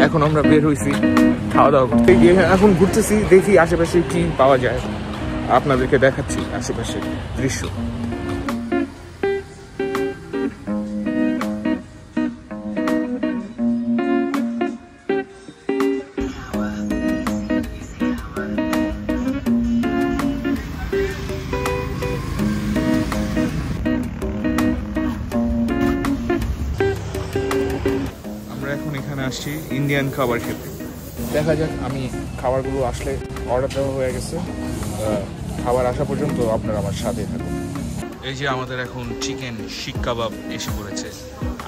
এখন আমরা বের হয়েছি খাওয়া দাওয়া করতে। এখন ঘুরতেছি, দেখি আশেপাশে কি পাওয়া যায়, আপনাদেরকে দেখাচ্ছি আশেপাশের দৃশ্য। আসছি ইন্ডিয়ান খাবার খেতে, দেখা যাক। আমি খাবারগুলো আসলে অর্ডার দেওয়া হয়ে গেছে, খাবার আসা পর্যন্ত আপনারা আমার সাথে থাকুন। এই যে আমাদের এখন চিকেন শিক কাবাব এসে পড়েছে,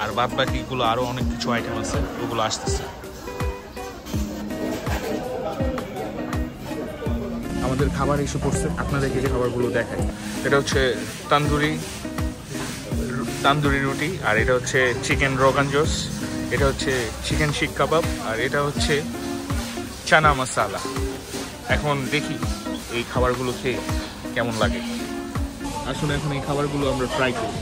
আর বাদ বাকিগুলো আরও অনেক কিছু আইটেম আছে, ওগুলো আসতেছে। আমাদের খাবার এসে পড়ছে, আপনাদেরকে যে খাবারগুলো দেখাই। এটা হচ্ছে তান্দুরি রুটি, আর এটা হচ্ছে চিকেন রোগান জোস, এটা হচ্ছে চিকেন শিক কাবাব, আর এটা হচ্ছে চানা মশালা। এখন দেখি এই খাবারগুলো খেয়ে কেমন লাগে। আসলে এখন এই খাবারগুলো আমরা ট্রাই করি।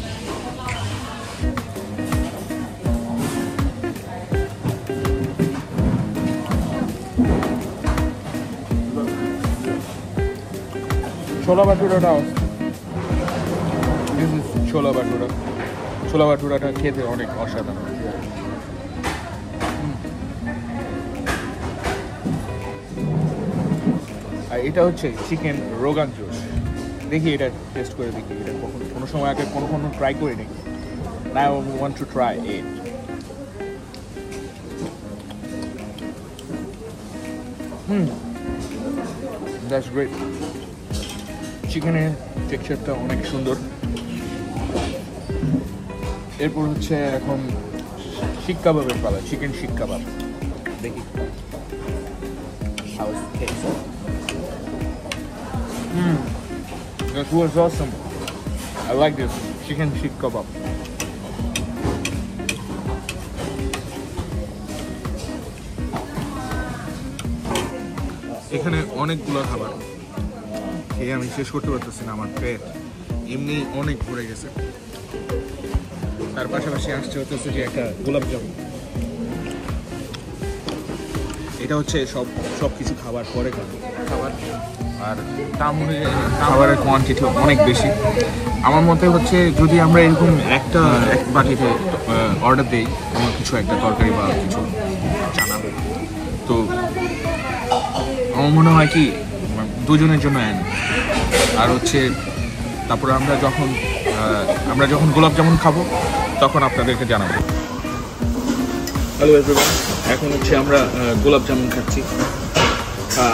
ছোলা ভাটুরাটাও, ছোলা ভাটুরাটা খেতে অনেক অসাধারণ। আর এটা হচ্ছে চিকেন রোগান জোশ। দেখি এটা টেস্ট করে দেখি, এটা কোনো সময় আগে কোনো ট্রাই করে দেখি। Now I want to try it. That's great. চিকেনের টেক্সচারটা অনেক সুন্দর। এরপর হচ্ছে এখন শিক কাবাবের পালা, চিকেন শিক কাবাব। দেখি how it tastes. That was awesome. I like this chicken শিক কাবাব. এখানে অনেকগুলো খাবার খেয়ে আমি শেষ করতে পারতেছি না, আমার পেট এমনি অনেক ভরে গেছে। তার পাশাপাশি আসছে হচ্ছে যে একটা গোলাপ জামুন। এটা হচ্ছে সব কিছু খাবার পরে খাবার, আর দাম অনুযায়ী খাবারের কোয়ান্টিটি অনেক বেশি। আমার মতে হচ্ছে যদি আমরা এরকম এক বাটিতে অর্ডার দিই, কোনো কিছু একটা তরকারি বা কিছু চানা, তো আমার মনে হয় কি দুজনের জন্য এন। আর হচ্ছে তারপরে আমরা যখন গোলাপ জামুন খাবো তখন আপনাদেরকে জানাবো। হ্যালো এভরিওয়ান, এখন হচ্ছে আমরা গোলাপ জামুন খাচ্ছি।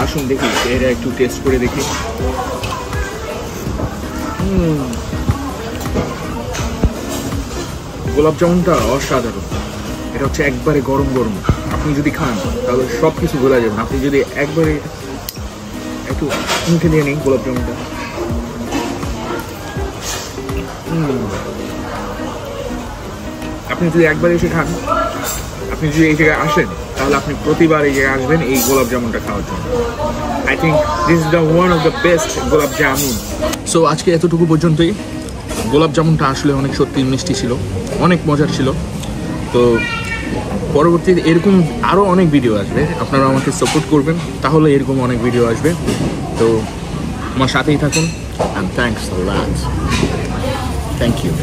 আসুন দেখি এটা একটু টেস্ট করে দেখি। গোলাপ জামুনটা অসাধারণ। এটা হচ্ছে একবারে গরম গরম, আপনি যদি খান তাহলে সব কিছু গলে যাবেন। আপনি যদি একবারে একটু মুখে নিয়ে নিন গোলাপ জামুনটা, আপনি যদি একবার এসে খান, আপনি যদি এই জায়গায় আসেন তাহলে আপনি প্রতিবার এই জায়গায় আসবেন এই গোলাপ জামুনটা খাওয়ার জন্য। I think this is the one of the best গোলাপ জামুন। সো আজকে এতটুকু পর্যন্তই। গোলাপ জামুনটা আসলে অনেক সত্যি মিষ্টি ছিল, অনেক মজার ছিল। তো পরবর্তীতে এরকম আরও অনেক ভিডিও আসবে, আপনারা আমাকে সাপোর্ট করবেন, তাহলে এরকম অনেক ভিডিও আসবে। তো আমার সাথেই থাকুন, and thanks a lot. Thank you.